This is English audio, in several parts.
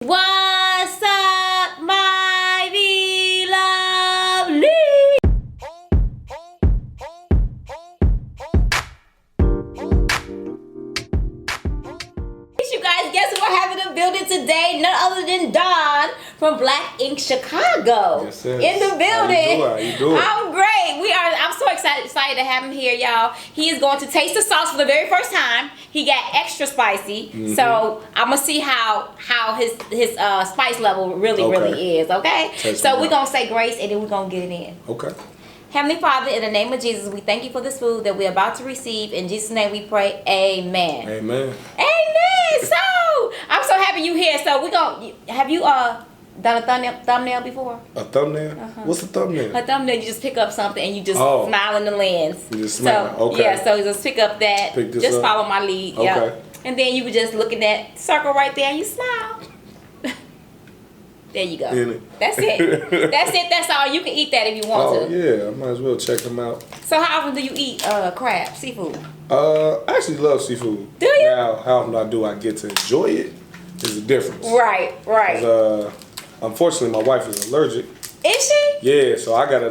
What's up, my beloved? You guys, guess who I have in the building today? None other than Don from Black Ink Chicago. Yes, sir. In the building. How you doing? I'm great. I'm so excited to have him here, y'all. He is going to taste the sauce for the very first time. He got extra spicy, so I'm gonna see how his spice level really is. Okay. So we're gonna say grace and then we're gonna get it in. Okay. Heavenly Father, in the name of Jesus, we thank you for this food that we're about to receive. In Jesus' name we pray, amen. Amen. Amen. So, I'm so happy you here. So, have you done a thumbnail before? A thumbnail? What's a thumbnail? A thumbnail, you just pick up something and you just smile in the lens. You just smile, okay. Yeah, so just pick up that. Just follow my lead. Okay. Yep. And then you would just look in that circle right there and you smile. There you go. That's it. That's it. That's all. You can eat that if you want to. Yeah, I might as well check them out. So how often do you eat crab, seafood? I actually love seafood. Do you? Now, how often do I get to enjoy it is the difference. Right. Unfortunately, my wife is allergic. Is she? Yeah, so I gotta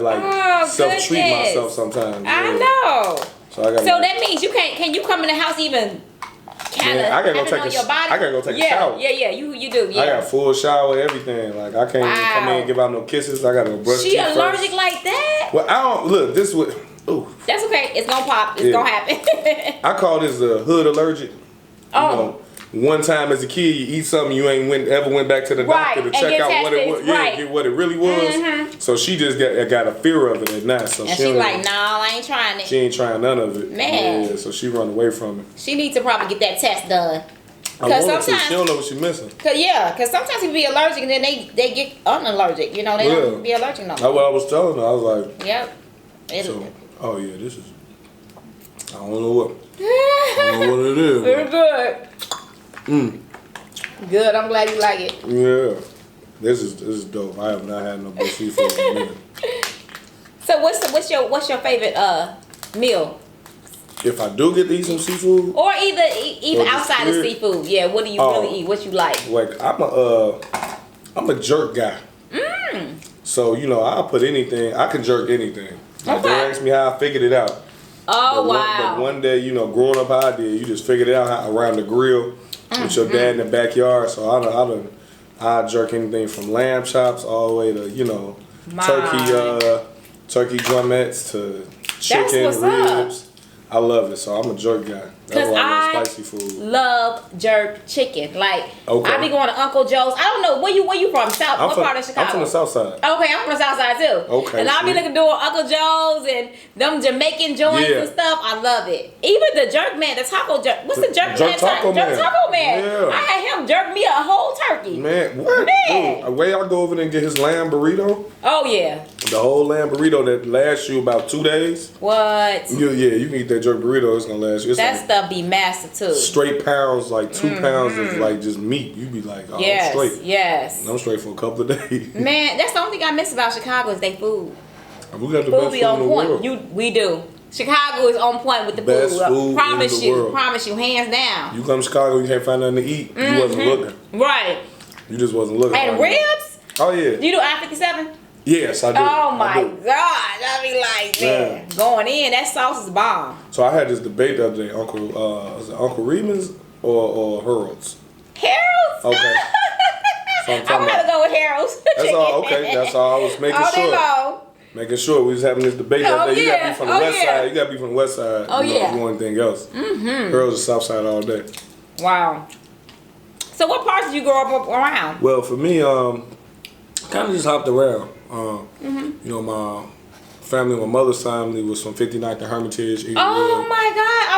self-treat myself sometimes. Yeah. I know. So that means you can't. Can you come in the house even? I gotta go take a shower. Yeah, you do. Yeah. I got full shower, everything. Like I can't even come in and give out no kisses. I gotta go brush teeth first. She allergic like that? Well, I don't look. This would. Ooh. That's okay. It's gonna pop. It's gonna happen. I call this a hood allergic. Oh. You know, one time as a kid, you eat something you ain't ever went back to the doctor to check out what it was. Yeah, get what it really was. So she just got a fear of it at night. So and she like, no, I ain't trying it. She ain't trying none of it. Man. Yeah, so she run away from it. She needs to probably get that test done. Because sometimes she don't know what she's missing. Because sometimes people be allergic and then they get unallergic. You know, they don't be allergic no more. That's what I was telling her. I was like, yep. This is. I don't know what. I don't know what it is. Very good. Good. I'm glad you like it. Yeah. This is dope. I have not had no good seafood in a minute. So what's your favorite meal? If I do get to eat some seafood, or even outside of seafood, yeah. What do you really eat? What you like? Like I'm a jerk guy. So I'll put anything. I can jerk anything. Like, don't ask me how I figured it out. Oh wow! But one day, growing up how I did, you just figured it out around the grill with your dad in the backyard. So I jerk anything from lamb chops all the way to turkey drumettes to chicken ribs. I love it, so I'm a jerk guy. That's why I love spicy food. Love jerk chicken. Like I be going to Uncle Joe's. I don't know where you from. What part of Chicago? I'm from the South Side. Okay, I'm from the South Side too. Okay, and I be looking doing Uncle Joe's and them Jamaican joints and stuff. I love it. Even the jerk man, the taco jerk. What's the jerk man? Taco man. Jerk taco man. Yeah. I had him jerk me a whole turkey. Man, what? Man. The way I go over there and get his lamb burrito. Oh yeah. The whole lamb burrito that lasts you about 2 days. What? Yeah, you can eat that jerk burrito. It's gonna last you. That stuff be massive too. Straight pounds, like 2 pounds of like just meat. You be like, I'm straight. Yes. And I'm straight for a couple of days. Man, that's the only thing I miss about Chicago is they food. We got the best food in the world. We do. Chicago is on point with the best food. Promise you, hands down. You come to Chicago, you can't find nothing to eat. You wasn't looking. Right. You just wasn't looking. And ribs? Oh yeah. Do you do I-57? Yes, I do. Oh my God. I be like, man, going in, that sauce is bomb. So I had this debate the other day, was it Uncle Remus or Harold's? Harold's? Okay. So I'm gonna go with Harold's. That's all, okay. That's all I was making sure. Making sure we was having this debate that day. You gotta be from the west side. You gotta be from the west side. Oh yeah. If you want anything else. Harold's is south side all day. Wow. So what parts did you grow up around? Well, for me, kind of just hopped around. My family, my mother's family was from 59th and Hermitage. Oh my God!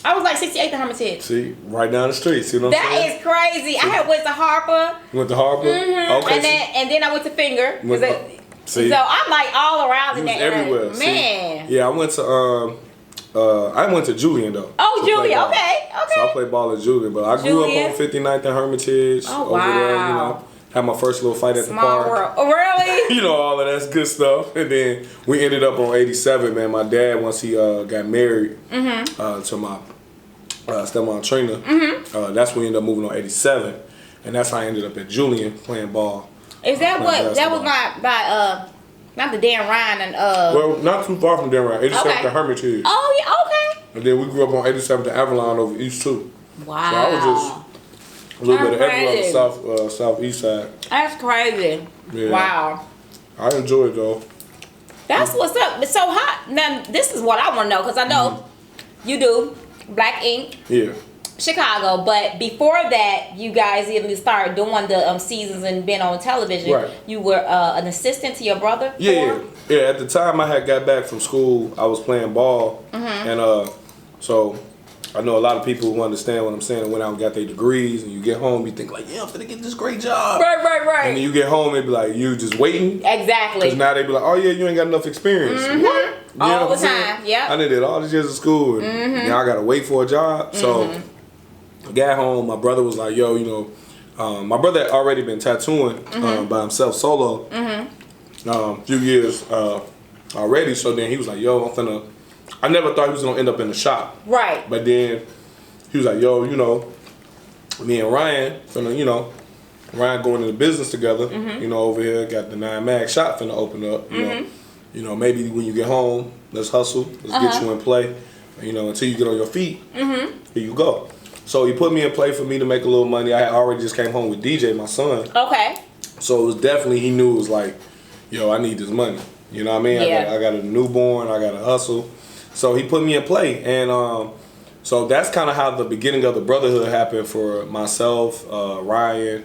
I was like 68th and Hermitage. See, right down the street. See what I'm saying? That is crazy. I had went to Harper. You went to Harper? Okay. And then I went to Finger. So I'm like all around in that area. Everywhere. Man. See? Yeah, I went to Julian though. Oh, Julian. Okay. So I played ball at Julian, but I grew up on 59th and Hermitage. Oh wow. Over there, had my first little fight at the park. World. Oh, really? All of that's good stuff. And then we ended up on 87, man. My dad, once he got married to my stepmom Trina, that's when we ended up moving on 87. And that's how I ended up at Julian playing ball. Is that Playing what? That was basketball. not the Dan Ryan and Well, not too far from Denver. 87th Okay. to Hermitage. Oh yeah, okay. And then we grew up on 87th to Avalon over east too. Wow. So I was just a little bit of everywhere Crazy. on the southeast side. That's crazy. Yeah. Wow. I enjoy it though. That's what's up. It's so hot. Now this is what I want to know because I know you do Black Ink, Yeah. Chicago, but before that, you guys even started doing the seasons and being on television. Right. You were an assistant to your brother. Yeah. At the time I had got back from school, I was playing ball, and so I know a lot of people who understand what I'm saying and went out and got their degrees, and you get home, you think like, yeah, I'm finna get this great job. Right. And then you get home, they be like, you just waiting. Exactly. Because now they be like, oh yeah, you ain't got enough experience. What? You know All what the I'm saying? time. Yep. I did all these years of school, and now I gotta wait for a job. So I got home, my brother was like, yo, my brother had already been tattooing by himself solo a few years already. So then he was like, yo, I never thought he was gonna end up in the shop. Right. But then he was like, yo, me and Ryan Ryan going into business together, over here, got the 9 Mag shop finna open up, maybe when you get home, let's hustle, let's get you in play, until you get on your feet, here you go. So he put me in play for me to make a little money. I had already just came home with DJ, my son. Okay. So it was definitely, he knew it was like, yo, I need this money. You know what I mean? Yeah. I got a newborn, I got to hustle. So he put me in play. And so that's kind of how the beginning of the brotherhood happened for myself, Ryan,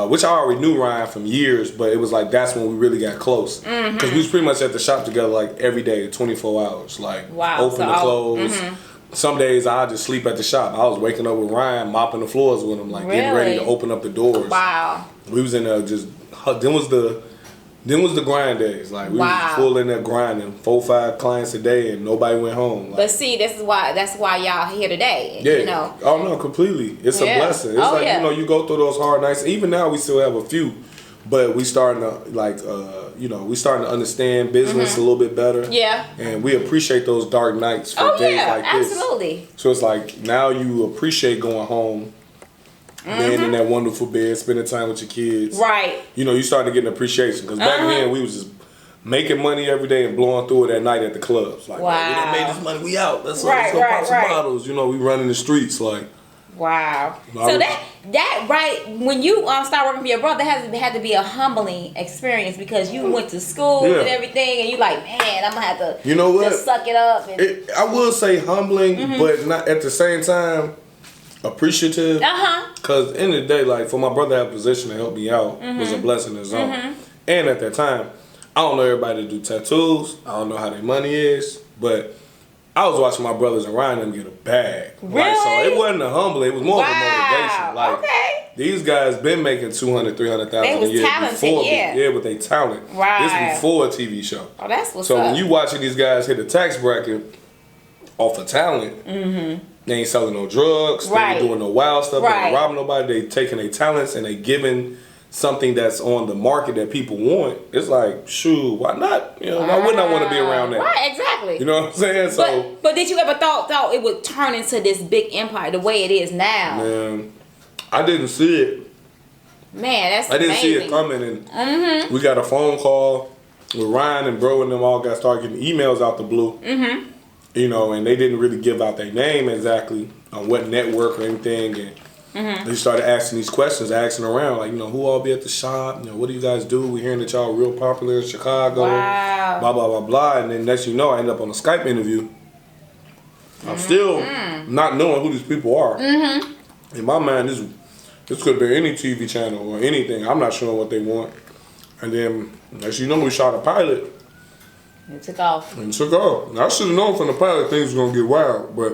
which I already knew Ryan from years, but it was like that's when we really got close. Because we was pretty much at the shop together like every day, 24 hours. Like open to close. Some days I just sleep at the shop. I was waking up with Ryan, mopping the floors with him, like getting ready to open up the doors. Wow. We was in there just, then was the grind days. Like we was full in there grinding, 4-5 clients a day, and nobody went home. Like, but see, that's why y'all here today. Yeah. Oh no, completely. It's a blessing. It's like you go through those hard nights. Even now, we still have a few, but we starting to we starting to understand business a little bit better. Yeah. And we appreciate those dark nights for days like this. Absolutely. So it's like now you appreciate going home. Laying in that wonderful bed, spending time with your kids. Right. You starting to get an appreciation. Because back then, we was just making money every day and blowing through it at night at the clubs. Like, wow. We done made this money, we out. Let's go pop some bottles. We running the streets. Like, wow. So that right, when you start working for your brother, had to be a humbling experience because you went to school and everything, and you like, man, I'm going to have to just suck it up. And I will say humbling, but not at the same time, appreciative. Because in the day, like for my brother to have a position to help me out was a blessing in his own. And at that time, I don't know everybody that do tattoos. I don't know how their money is, but I was watching my brothers and Ryan them get a bag. Really? Like, so it wasn't a humbling, it was more of a motivation. Like these guys been making $200,000, $300,000 a year before me. Yeah, with their talent. Right. This before a TV show. Oh, that's what's up. So when you watching these guys hit the tax bracket off of talent, they ain't selling no drugs, they ain't doing no wild stuff, they ain't robbing nobody, they taking their talents and they giving something that's on the market that people want. It's like, shoot, why not? Why wouldn't I want to be around that? Right, exactly. You know what I'm saying? So, but did you ever thought it would turn into this big empire the way it is now? Man, I didn't see it. Man, that's I didn't amazing. see it coming, and we got a phone call with Ryan and Bro and them all started getting emails out the blue. And they didn't really give out their name exactly on what network or anything. And they started asking these questions, asking around, like, who all be at the shop? What do you guys do? We're hearing that y'all real popular in Chicago. Wow. Blah, blah, blah, blah. And then next I end up on a Skype interview. I'm still not knowing who these people are. In my mind, this could be any TV channel or anything. I'm not sure what they want. And then, as we shot a pilot. It took off. And I should have known from the pilot things were going to get wild, but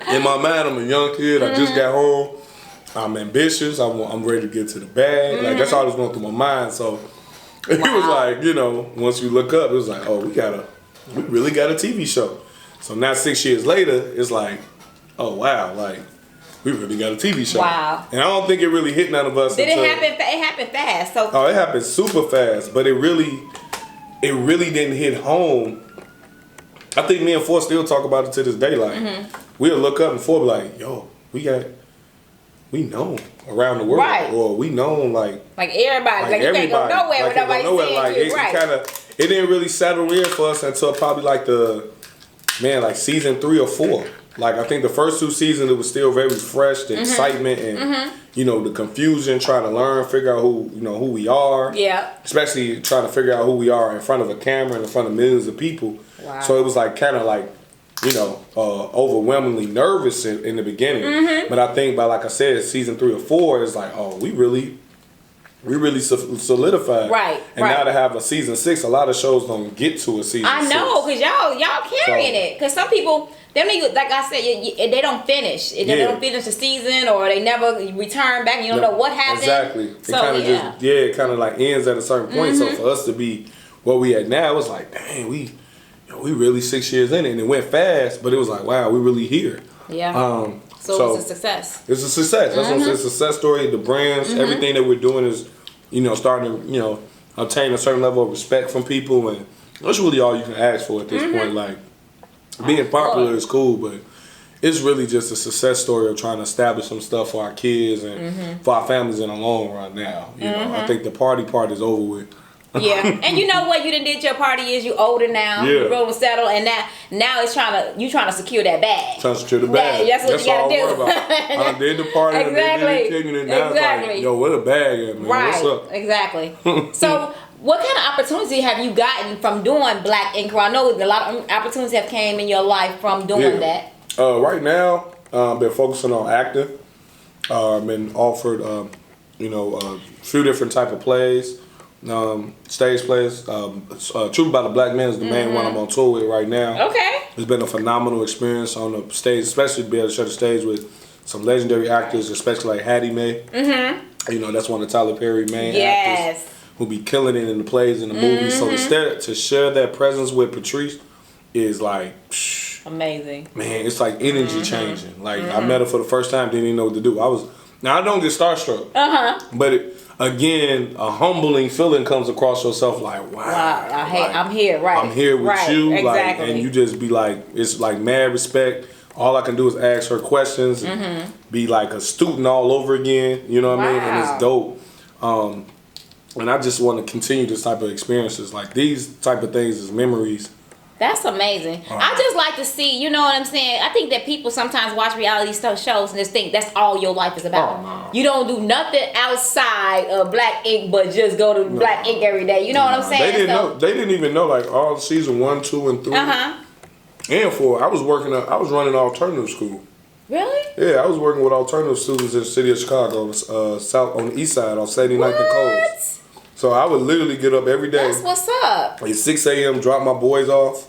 in my mind, I'm a young kid. I just got home. I'm ambitious. I'm ready to get to the bag. Like, that's all that was going through my mind. So it was like, once you look up, it was like, oh, we really got a TV show. So now 6 years later, it's like, oh, wow, like, we really got a TV show. Wow. And I don't think it really hit none of us. Did it happen? It happened fast. So. Oh, it happened super fast, but it really didn't hit home. I think me and Ford still talk about it to this day. Like, we'll look up and Ford be like, yo, we know. around the world, right? Or we known like everybody, like you can't go nowhere with nobody seeing like, you, right? It didn't really settle in for us until probably like season 3 or 4. Like I think the first 2 seasons it was still very fresh, the excitement and the confusion, trying to learn, figure out who we are. Yeah. Especially trying to figure out who we are in front of a camera and in front of millions of people. Wow. So it was like kind of like overwhelmingly nervous in the beginning. But I think by, like I said, season 3 or 4 is like, oh, we really solidified. Right. And now to have a season 6, a lot of shows don't get to a season 6. I know, because y'all carrying it. Because some people, like I said, they don't finish. They don't finish the season, or they never return back. You don't know what happened. Exactly. It it kind of like ends at a certain point. So for us to be where we at now, it was like, dang, we really 6 years in it, and it went fast. But it was like, wow, we really here. Yeah. So it's a success. It's a success. That's what it's a success story. The brands, everything that we're doing is, starting to, obtain a certain level of respect from people, and that's really all you can ask for at this point. Like, being popular is cool, but it's really just a success story of trying to establish some stuff for our kids and for our families in the long run now. You know, I think the party part is over with. Yeah, and you know what? You done did your party. You older now. Yeah. You rolling settle, and now it's trying to secure that bag. Trying to secure the bag. That's what you gotta do. I did the party. Exactly. And now it's like, yo, where the bag at, man? Right. What's up? Exactly. So, what kind of opportunity have you gotten from doing Black Ink? I know a lot of opportunities have came in your life from doing that. Right now, been focusing on acting. Been offered, a few different type of plays. Stage plays. Truth About a Black Man is the main one I'm on tour with right now. Okay. It's been a phenomenal experience on the stage, especially to be able to share the stage with some legendary actors, especially like Hattie Mae. That's one of Tyler Perry's main actors who be killing it in the plays and the movies. So to share that presence with Patrice is like amazing. Man, it's like energy changing. Like I met her for the first time, didn't even know what to do. I don't get starstruck. But again, a humbling feeling comes across yourself like, wow. I'm here, right. I'm here with you. Exactly. Like, and you just be like, it's like mad respect. All I can do is ask her questions and be like a student all over again. You know what I mean? And it's dope. And I just want to continue this type of experiences. Like these type of things is memories. That's amazing. I just like to see, you know what I'm saying? I think that people sometimes watch reality shows and just think that's all your life is about. No. You don't do nothing outside of Black Ink but just go to Black Ink every day. You know what I'm saying? They didn't even know like all season 1, 2, and 3. And 4. I was running alternative school. Really? Yeah, I was working with alternative students in the city of Chicago, on the east side, on 79th and Coles. So I would literally get up every day. That's what's up. At 6 a.m., drop my boys off,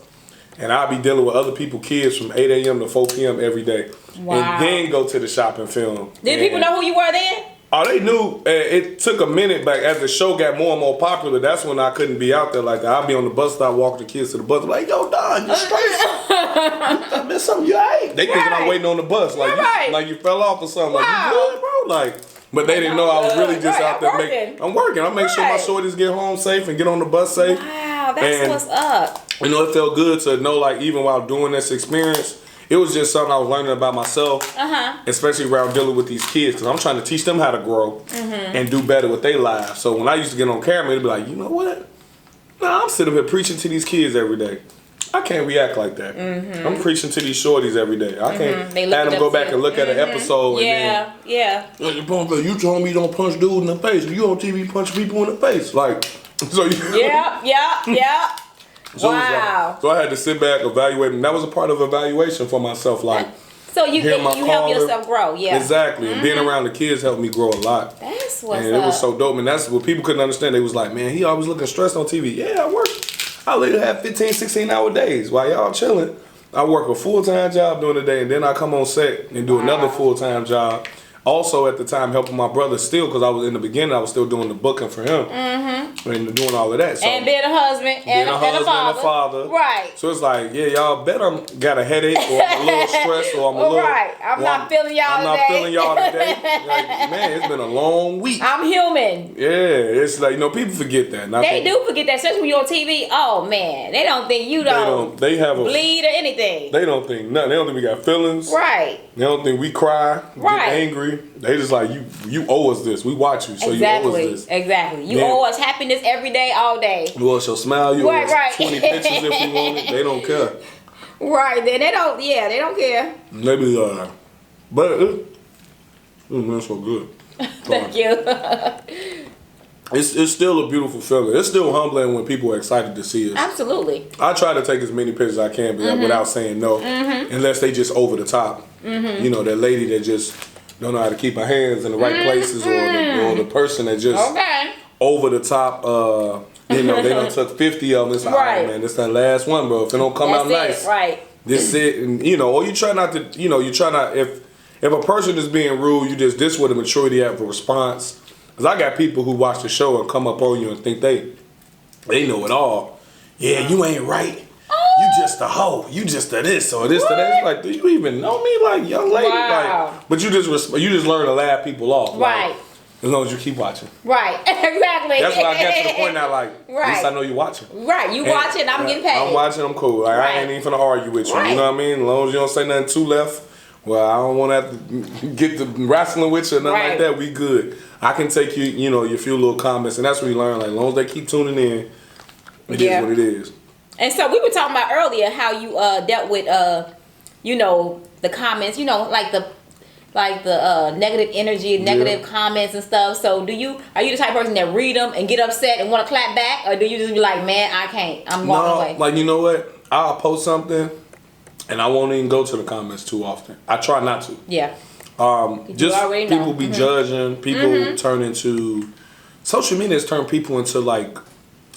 and I'd be dealing with other people's kids from 8 a.m. to 4 p.m. every day. Wow. And then go to the shop and film. Did people know who you were then? Oh, they knew. It took a minute, but as the show got more and more popular, that's when I couldn't be out there like that. I'd be on the bus stop walking the kids to the bus. I'm like, yo, Don, you straight? There's something you ain't. They thinking I'm waiting on the bus. Like you fell off or something. Like, you good, bro? Like, but they didn't know I was really just out there I'm working. I make sure my shorties get home safe and get on the bus safe. Wow, that's what's up. You know, it felt good to know, like, even while doing this experience, it was just something I was learning about myself, especially around dealing with these kids, because I'm trying to teach them how to grow and do better with their lives. So when I used to get on camera, it'd be like, you know what? Nah, I'm sitting here preaching to these kids every day. I can't react like that. I'm preaching to these shorties every day. I can't have them go back and look at an episode and then, you told me you don't punch dudes in the face. You on TV punch people in the face. Like, so you Wow. So I had to sit back, evaluate, and that was a part of evaluation for myself. Like, so you help yourself grow, Exactly. And being around the kids helped me grow a lot. That's what's and up. It was so dope. And that's what people couldn't understand. They was like, man, he always looking stressed on TV. Yeah, I work. I literally have 15, 16-hour days while y'all chilling. I work a full-time job during the day, and then I come on set and do another full-time job. Also, at the time, helping my brother still, because I was in the beginning, I was still doing the booking for him and doing all of that. So, and being a husband and a father. Right. So it's like, yeah, y'all bet I got a headache or I'm a little stressed or I'm a little. I'm not feeling y'all today. I'm not feeling y'all today. Like, man, it's been a long week. I'm human. Yeah, it's like, people forget that. They do forget that, especially when you're on TV. Oh, man. They don't think you they have a bleed or anything. They don't think nothing. They don't think we got feelings. Right. They don't think we cry, get angry. me? They just like, you owe us this. We watch you, so you owe us this. Exactly. You owe us happiness every day, all day. You owe us your smile. You owe us 20 pictures if you want it. They don't care. Right. They don't care. Maybe, but it's so good. Thank you. It's still a beautiful feeling. It's still humbling when people are excited to see us. Absolutely. I try to take as many pictures as I can without saying no, unless they just over the top. You know, that lady that just don't know how to keep her hands in the right places, or the person that just over the top. You know, they done took 50 of them. It's like, all right, man, this that last one, bro. If it don't come out nice, this it. And you know, or you try not to. You know, you try not if a person is being rude, you just this where the maturity have a response. Cause I got people who watch the show and come up on you and think they know it all. Yeah, you ain't right. You just a hoe. You just a this or this or that. It's like, do you even know me, like young lady? Wow. Like, but you just learn to laugh people off, right? Like, as long as you keep watching. Right. Exactly. That's why I get to the point now, like, at least I know you watching. Right. You watching, I'm getting paid. I'm watching, I'm cool. Like, I ain't even finna argue with you. You know what I mean? As long as you don't say nothing too left. Well, I don't want to have to get to wrestling with you or nothing like that. We good. I can take you, you know, your few little comments, and that's what we learn. Like, as long as they keep tuning in, it is what it is. And so we were talking about earlier how you dealt with, you know, the comments, you know, like the negative energy, negative comments and stuff. So are you the type of person that read them and get upset and want to clap back, or do you just be like, man, I can't, I'm walking away? Like, you know what? I'll post something. And I won't even go to the comments too often. I try not to. Yeah. Just people be judging. People turn into social media has turned people into like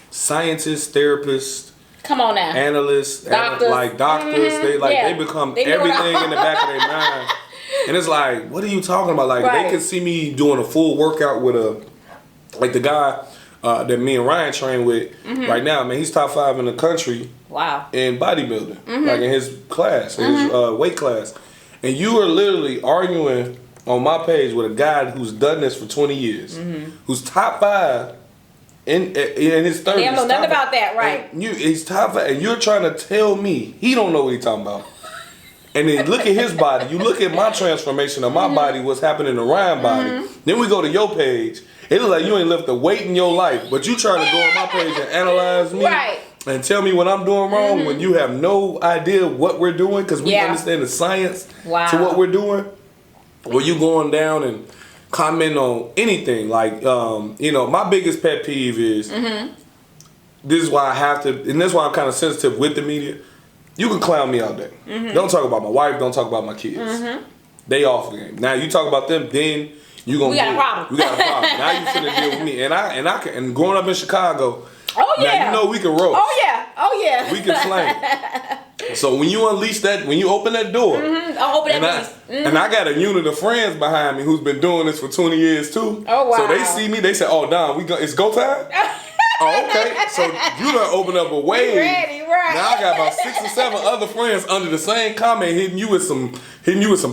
scientists, therapists. Come on now. Analysts, doctors. They they become everything in the back of their mind. And it's like, what are you talking about? Like they can see me doing a full workout with the guy that me and Ryan train with right now. Man, he's top 5 in the country. Wow. In bodybuilding, like in his class, his weight class. And you are literally arguing on my page with a guy who's done this for 20 years, who's top 5 in his 30s. They don't know nothing about that, right? He's top 5, and you're trying to tell me he don't know what he's talking about. And then look at his body. You look at my transformation of my body, what's happening to Ryan's body. Then we go to your page. It looks like you ain't lifted a weight in your life, but you trying to go on my page and analyze me. Right. And tell me what I'm doing wrong when you have no idea what we're doing because we understand the science to what we're doing. Or you going down and comment on anything. Like, you know, my biggest pet peeve is, this is why I have to, and this is why I'm kind of sensitive with the media. You can clown me all day. Don't talk about my wife, don't talk about my kids. They off the game. Now you talk about them, then you gonna we got a problem. We got a problem. Now you finna deal with me. And growing up in Chicago, now you know we can roast. Oh yeah. We can slang. So when you unleash that, when you open that door, I'll open that and I got a unit of friends behind me who's been doing this for 20 years too. Oh wow. So they see me, they say, "Oh, Don, it's go time." Oh, okay. So you done open up a wave. Ready, right. Now I got about 6 or 7 other friends under the same comment hitting you with some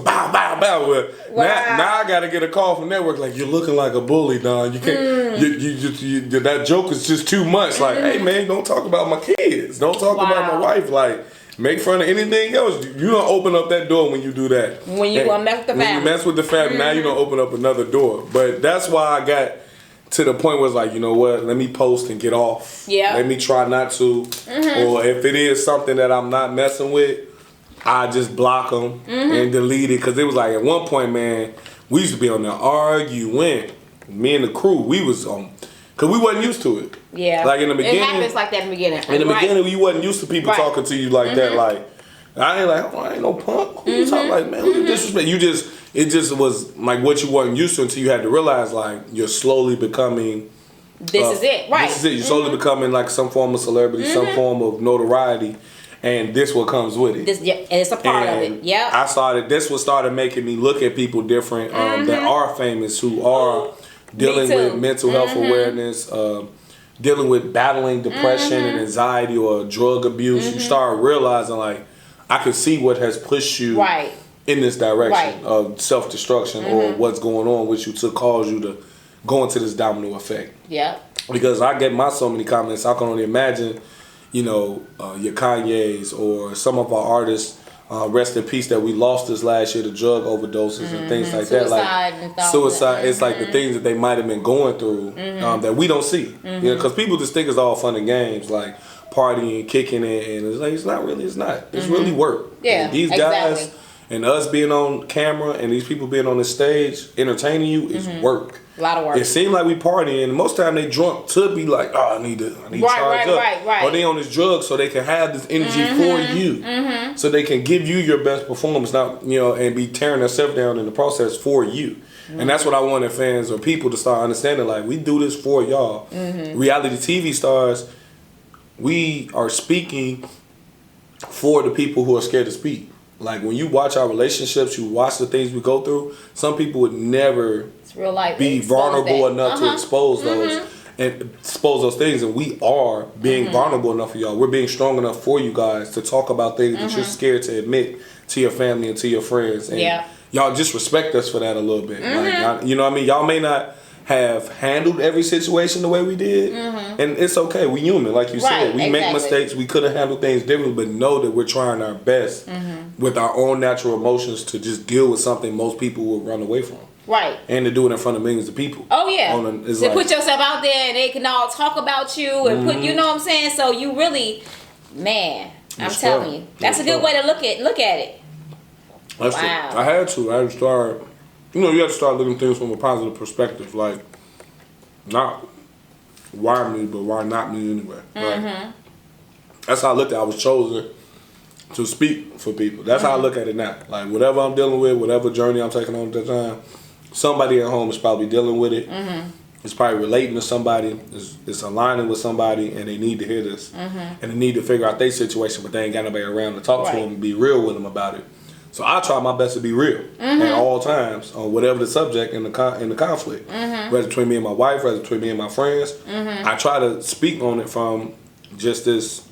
bow, bow, bow. Now I gotta get a call from network like, you're looking like a bully, Don. You can't. You that joke is just too much. Like, hey man, don't talk about my kids. Don't talk about my wife. Like, make fun of anything else. You don't open up that door when you do that. When you mess with the family. When you mess with the family, now you don't open up another door. But that's why I got to the point where it's like, you know what, let me post and get off. Yeah. Let me try not to. Or if it is something that I'm not messing with, I just block them and delete it. Because it was like at one point, man, we used to be on there arguing. Me and the crew, we was on, because we wasn't used to it. Yeah. Like in the beginning. It happens like that in the beginning. In the beginning, you wasn't used to people talking to you like that. Like, I ain't like, oh, I ain't no punk. Who you talking like, man, who you disrespect? It just was like what you wasn't used to until you had to realize like you're slowly becoming. This is it, right? This is it. You're slowly becoming like some form of celebrity, some form of notoriety, and this what comes with it. It's a part of it. Yeah. This what started making me look at people different that are famous, who are dealing with mental health awareness, dealing with battling depression and anxiety or drug abuse. You start realizing like I can see what has pushed you in this direction of self-destruction or what's going on with you to cause you to go into this domino effect. Yeah. Because I get so many comments, I can only imagine, you know, your Kanye's or some of our artists Rest in peace that we lost this last year to drug overdoses and things like that. Like suicide, it's like the things that they might have been going through that we don't see. You know, because people just think it's all fun and games, like partying, kicking it, and it's like it's not really. It's not. It's really work. Yeah, and these guys and us being on camera and these people being on the stage entertaining you is work. A lot of work. It seems like we partying, and most time they drunk to be like, oh, I need to charge up. Right. Or they on this drug so they can have this energy for you, so they can give you your best performance, not and be tearing themselves down in the process for you. And that's what I wanted fans or people to start understanding. Like, we do this for y'all. Reality TV stars, we are speaking for the people who are scared to speak. Like, when you watch our relationships, you watch the things we go through, some people would never real life be vulnerable enough to expose those and expose those things, and we are being vulnerable enough for y'all. We're being strong enough for you guys to talk about things that you're scared to admit to your family and to your friends, and y'all just respect us for that a little bit. Like, you know what I mean? Y'all may not have handled every situation the way we did, and it's okay. We human, like you said. We make mistakes. We could have handled things differently, but know that we're trying our best with our own natural emotions to just deal with something most people would run away from. Right. And to do it in front of millions of people. Oh, yeah. To put yourself out there and they can all talk about you and put, you know what I'm saying? So you really, man, I'm telling you, that's a good way to look at it. That's wow. I had to start, you have to start looking at things from a positive perspective. Like, not why me, but why not me anyway. Right? That's how I looked at it. I was chosen to speak for people. That's how I look at it now. Like, whatever I'm dealing with, whatever journey I'm taking on at the time, somebody at home is probably dealing with it. It's probably relating to somebody. It's aligning with somebody, and they need to hear this. And they need to figure out their situation, but they ain't got nobody around to talk to them and be real with them about it. So I try my best to be real at all times on whatever the subject in the conflict. Whether between me and my wife, whether between me and my friends. I try to speak on it from just this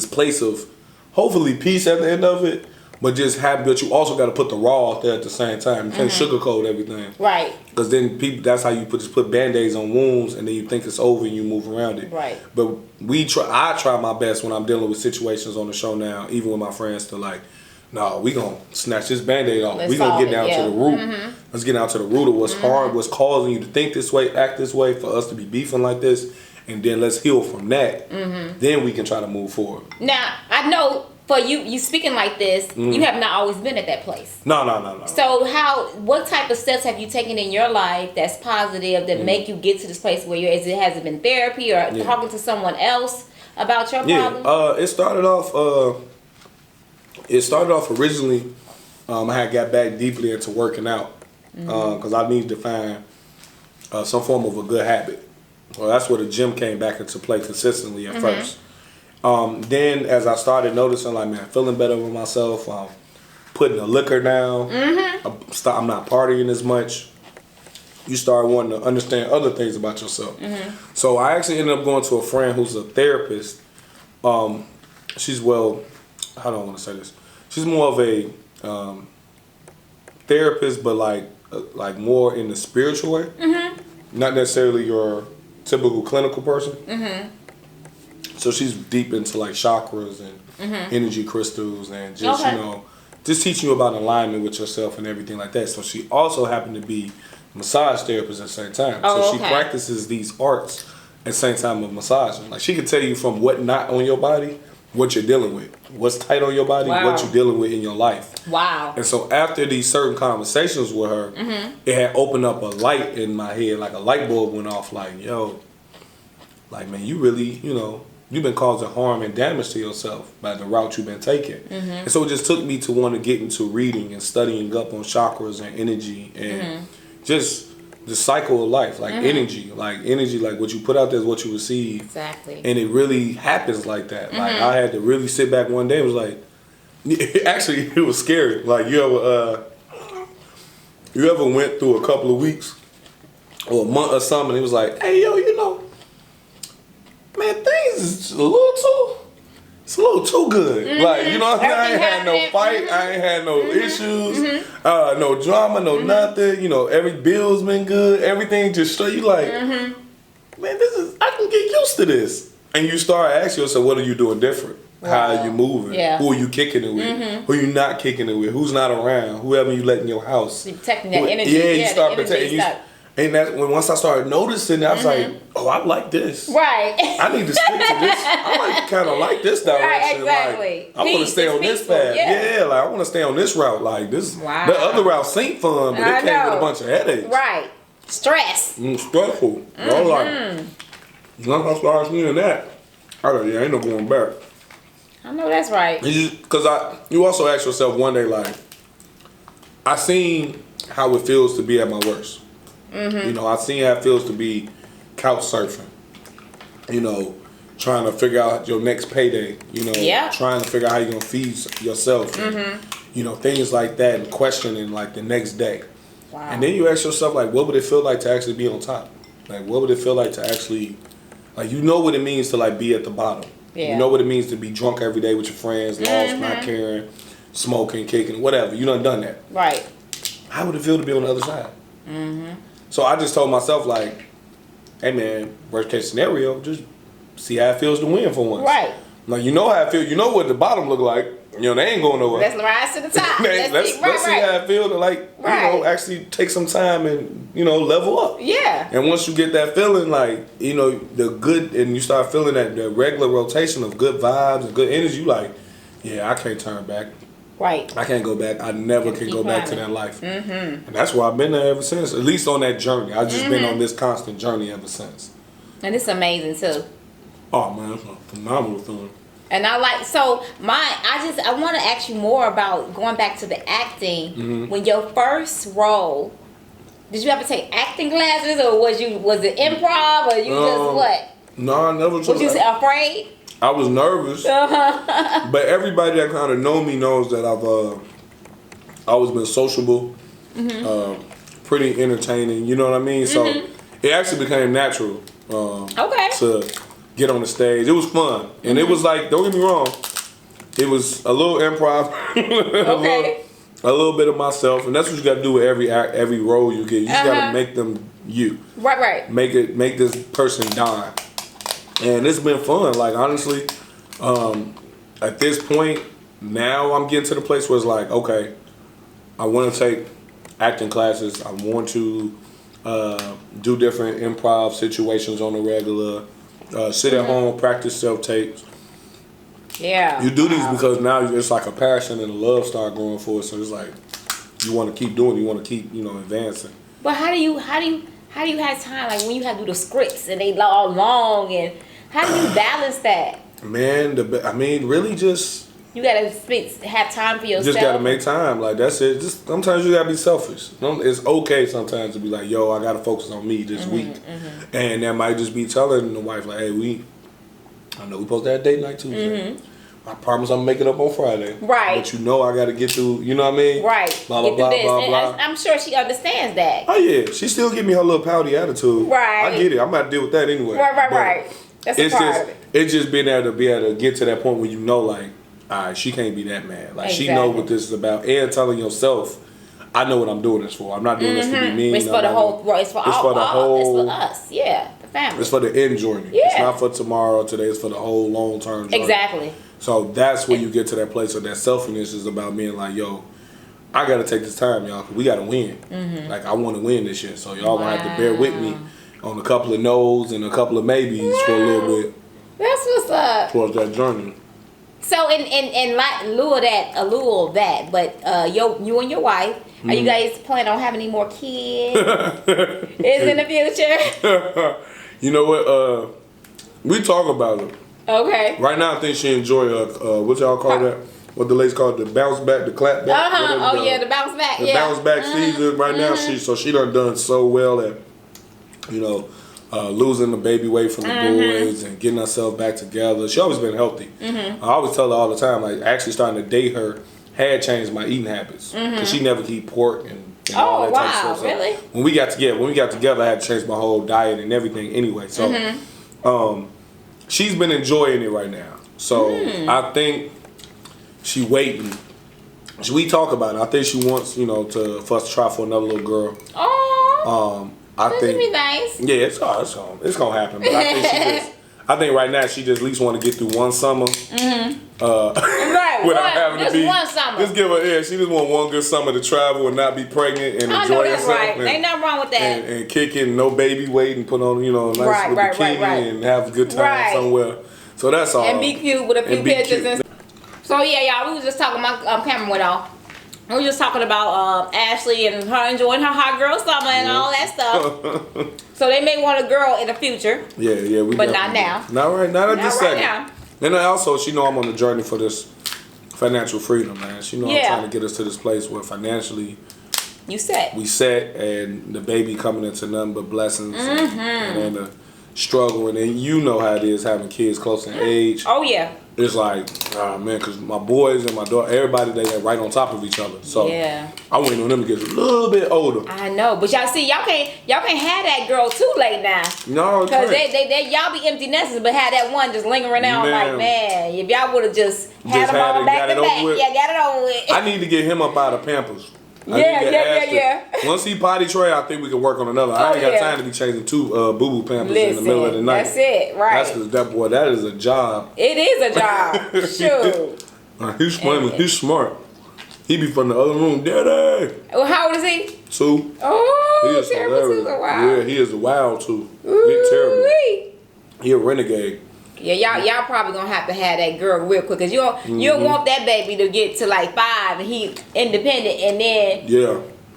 place of hopefully peace at the end of it, but but you also got to put the raw out there at the same time. You can't sugarcoat everything. Right. Because then that's how you put Band-Aids on wounds, and then you think it's over and you move around it. Right. But I try my best when I'm dealing with situations on the show now, even with my friends, to like, no, we gonna snatch this Band-Aid off. We gonna get down to the root. Let's get down to the root of what's hard, what's causing you to think this way, act this way, for us to be beefing like this, and then let's heal from that. Then we can try to move forward. Now, I know for you speaking like this, you have not always been at that place. No. So what type of steps have you taken in your life that's positive that make you get to this place where has it been therapy or talking to someone else about your problem? It started off originally, I had got back deeply into working out because I needed to find some form of a good habit. Well, that's where the gym came back into play consistently at first. Then as I started noticing, like, man, feeling better with myself, putting the liquor down, I'm not partying as much, you start wanting to understand other things about yourself. So I actually ended up going to a friend who's a therapist. She's how do I want to say this? She's more of a therapist, but like more in the spiritual way. Not necessarily your typical clinical person. So she's deep into like chakras and energy crystals and just just teaching you about alignment with yourself and everything like that. So she also happened to be a massage therapist at the same time. So she practices these arts at the same time of massaging. Like, she could tell you from what not on your body, what you're dealing with, what's tight on your body, what you're dealing with in your life. Wow. And so after these certain conversations with her, it had opened up a light in my head, like a light bulb went off, like, yo, like, man, you really, you've been causing harm and damage to yourself by the route you've been taking. And so it just took me to want to get into reading and studying up on chakras and energy and just the cycle of life, like energy, like what you put out there is what you receive. Exactly. And it really happens like that. Like, I had to really sit back one day and was like, actually, it was scary. Like, you ever went through a couple of weeks or a month or something, and it was like, hey, yo, man, things is a little too good. Like, you know what I mean? I ain't had no fight. I ain't had no issues. No drama, no nothing. Every bill's been good. Everything just straight. You like, man, I can get used to this. And you start asking yourself, what are you doing different? how you moving, who are you kicking it with, who you not kicking it with, who's not around, whoever you let in your house. You're protecting that energy. Yeah, you start protecting. And that's when once I started noticing, I was like, "Oh, I like this. Right. I need to stick to this. I kind of like this direction. Right, exactly. Like, I want to stay on this path. Yeah, like I want to stay on this route. Like this, the other route ain't fun, but it came with a bunch of headaches. Right. Stress. Stressful. I was like, once I started seeing that, I go, ain't no going back. I know that's right. Because you also ask yourself one day, like, I seen how it feels to be at my worst. You know, I seen how it feels to be couch surfing. You know, trying to figure out your next payday. You know, trying to figure out how you're gonna feed yourself. And, you know, things like that, and questioning like the next day. Wow. And then you ask yourself, like, what would it feel like to actually be on top? Like, what would it feel like to actually, like, you know what it means to like be at the bottom. Yeah. You know what it means to be drunk every day with your friends, lost, not caring, smoking, kicking, whatever. You done that. Right. How would it feel to be on the other side? So I just told myself, like, hey man, worst case scenario, just see how it feels to win for once. Right. Like, you know how it feels. You know what the bottom look like. You know, they ain't going nowhere. Let's rise to the top. let's see how it feels to, like, you know, actually take some time and, you know, level up. Yeah. And once you get that feeling, like, you know, the good, and you start feeling that the regular rotation of good vibes and good energy, you like, yeah, I can't turn back. Right. I can't go back. I never can go back to that life. And that's why I've been there ever since. At least on that journey. I've just been on this constant journey ever since. And it's amazing too. Oh man, it's a phenomenal feeling. And I like, so I want to ask you more about going back to the acting. When your first role, did you ever take acting classes, or was it improv, or you just what? No, I never took. Was you afraid? I was nervous, but everybody that kind of know me knows that I've always been sociable, pretty entertaining. You know what I mean? So it actually became natural to get on the stage. It was fun, and it was like, don't get me wrong, it was a little improv, a little bit of myself, and that's what you got to do with every role you get. You just got to make them you. Right. Make this person dime. And it's been fun. Like, honestly, at this point, now I'm getting to the place where it's like, okay, I want to take acting classes. I want to do different improv situations on the regular. Sit at home, practice self-tapes. Yeah. You do these because now it's like a passion and a love start growing for it. So it's like, you want to keep doing it. You want to keep, you know, advancing. But how do you have time, like when you have to do the scripts and they all long, and how do you balance that? Man, really just... You gotta have time for yourself. Just gotta make time, like that's it. Just sometimes you gotta be selfish. It's okay sometimes to be like, yo, I gotta focus on me this week. And that might just be telling the wife, like, hey, I know we supposed to have date night Tuesday. I promise I'm making up on Friday. Right. But you know I gotta get through, you know what I mean? Right. Blah, blah, blah, blah. I'm sure she understands that. Oh yeah, she still give me her little pouty attitude. Right. I get it. I'm about to deal with that anyway. Right. That's a part of it. It's just being able to get to that point where you know, like, all right, she can't be that mad. Like, she know what this is about. And telling yourself, I know what I'm doing this for. I'm not doing this to be mean. It's for the whole. It's for us. Yeah, the family. It's for the end journey. Yeah. It's not for tomorrow, today. It's for the whole long term journey. Exactly. So that's where you get to that place of that selfishness is about being like, yo, I got to take this time, y'all, because we got to win. Like, I want to win this shit. So y'all going to have to bear with me on a couple of no's and a couple of maybes for a little bit. That's what's up. Towards that journey. So in lieu of that, but you and your wife, are you guys planning on having any more kids? Is in the future? You know what? We talk about it. Okay. Right now, I think she enjoy what y'all call that? What the ladies call it, the bounce back, the clap back. The bounce back. The bounce back season right now. She done so well at, you know, losing the baby weight from the boys and getting herself back together. She always been healthy. I always tell her all the time, like, actually starting to date her had changed my eating habits because she never eat pork and all that type of stuff. So really? When we got together, I had to change my whole diet and everything anyway. So, she's been enjoying it right now. So I think she waiting. We talk about it. I think she wants, you know, for us to try for another little girl. Oh. I think be nice. Yeah, it's gonna happen. But I think right now she just at least want to get through one summer. Right, without having to just be. one summer. Just give her, she just want one good summer to travel and not be pregnant and enjoy herself. Right. And, ain't nothing wrong with that. And kick it, no baby weight, and put on, a nice little bikini and have a good time somewhere. So that's all. And be cute with a few pictures and stuff. So yeah, y'all, we was just talking, my camera went off. We were just talking about Ashley and her enjoying her hot girl summer and all that stuff. So they may want a girl in the future. Yeah, but not now. Not at this second. Now. And also, she know I'm on the journey for this financial freedom, man. She know I'm trying to get us to this place where financially we set, and the baby coming into nothing but blessings, and then the struggle, and then you know how it is having kids close in age. Oh yeah. It's like, man, because my boys and my daughter, everybody, they right on top of each other. So I waiting on them to get a little bit older. I know, but y'all see, y'all can't have that girl too late now. No, because y'all be empty nesters, but had that one just lingering out. Like, man, if y'all would have just had them all back to back, got it over with. I need to get him up out of Pampers. Yeah. Once he potty train, I think we can work on another. I ain't got time to be changing 2 boo-boo Pampers in the middle of the night. That's it, right. That is a job. It is a job. Sure. He's funny. He's smart. He be from the other room. Daddy. Well, how old is he? 2. Oh, he is terrible. 2 is a wild. Yeah, he is a wild 2. He's terrible. He a renegade. Yeah, y'all probably gonna have to have that girl real quick, cause you don't want that baby to get to like 5 and he independent, and then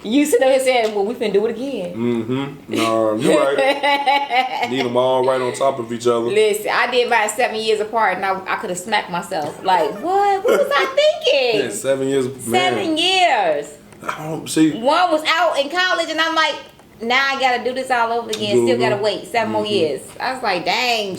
you sit there saying, "Well, we finna do it again." No, you right. Need them all right on top of each other. Listen, I did mine 7 years apart, and I could have smacked myself. Like, what? What was I thinking? Yeah, 7 years. Man. 7 years. I don't see. One was out in college, and I'm like, now I gotta do this all over again. Still gotta wait 7 more years. I was like, dang.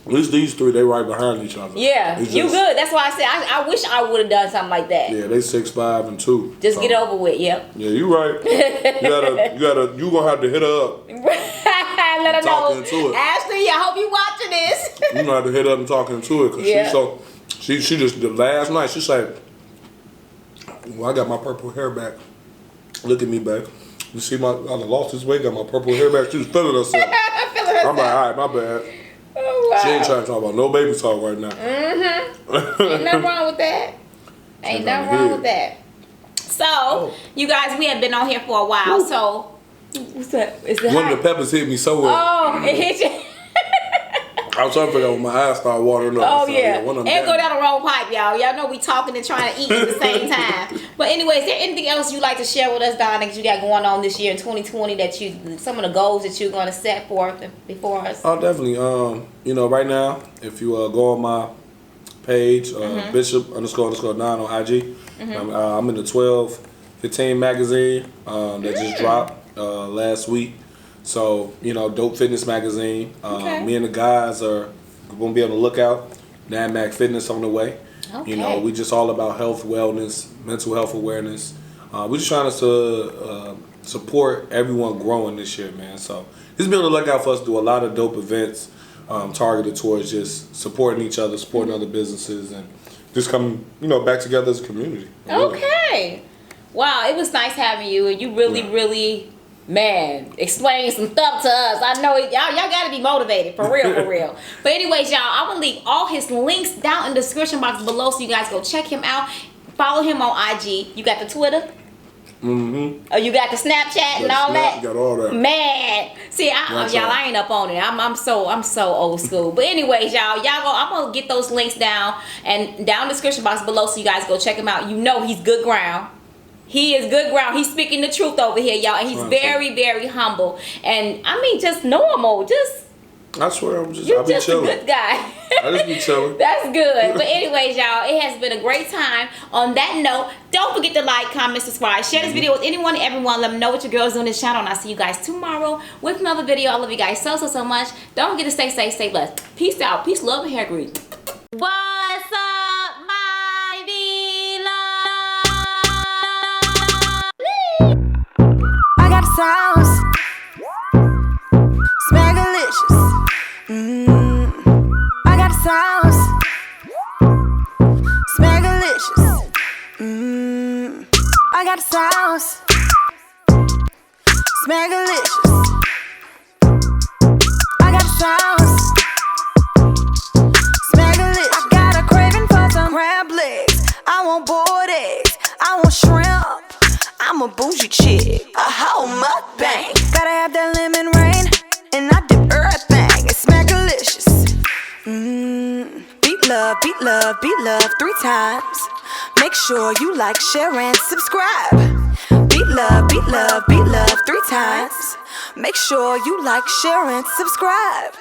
At least these 3, they right behind each other. Yeah, you good. That's why I said I wish I would have done something like that. Yeah, they 6'5" and 2. Just get over with. Yep. Yeah, you right. You gonna have to hit her up. Let her know. Ashley, I hope you watching this. You gonna have to hit her up and talk into it, cause she just the last night she said, "Well, I got my purple hair back. Look at me back. You see I lost this weight. Got my purple hair back. She was feeling herself. I'm like, all right, my bad." Oh, wow. She ain't trying to talk about no baby talk right now. Ain't nothing wrong with that. Ain't nothing wrong with that. So, you guys, we have been on here for a while. So, what's that? One of the peppers hit me so well. Oh, it hit you. I was trying to figure out when my eyes started watering up. Oh, so, yeah. And go down the wrong pipe, y'all. Y'all know we talking and trying to eat at the same time. But anyway, is there anything else you'd like to share with us, Don, that you got going on this year in 2020 that some of the goals that you're going to set forth before us? Oh, definitely. Right now, if you go on my page, Bishop__9 on IG, I'm in the 12-15 magazine that just dropped last week. So, Dope Fitness Magazine. Me and the guys are going to be on the lookout. NAMAC Fitness on the way. Okay. We just all about health, wellness, mental health awareness. We're just trying to support everyone growing this year, man. So, just be on the lookout for us to do a lot of dope events targeted towards just supporting each other, supporting other businesses, and just coming, back together as a community. Okay. Wow, it was nice having you, and you really... Man, explain some stuff to us. I know y'all got to be motivated for real. But anyways, y'all, I will leave all his links down in the description box below, so you guys go check him out. Follow him on IG. You got the Twitter? Oh, you got the Snapchat and all that? Got all that. Man, see, I ain't up on it. I'm so old school. But anyways, y'all go. I'm gonna get those links down and down in the description box below, so you guys go check him out. He's good ground. He is good ground. He's speaking the truth over here, y'all. And he's very humble. And, just normal. I swear, you're just a good guy. I just be chilling. That's good. But anyways, y'all, it has been a great time. On that note, don't forget to like, comment, subscribe. Share this video with anyone and everyone. Let them know what your girl's doing this channel. And I'll see you guys tomorrow with another video. I love you guys so much. Don't forget to stay safe, stay blessed. Peace out. Peace, love, and hair grease. What's up, my I got the sauce, Smackalicious. I got the sauce, Smackalicious. I got the sauce, Smackalicious. I got the sauce. I'm a bougie chick, a whole mukbang. Gotta have that lemon rain, and I dip everything. It's Smackalicious. Beat love, beat love, beat love 3 times. Make sure you like, share, and subscribe. Beat love, beat love, beat love 3 times. Make sure you like, share, and subscribe.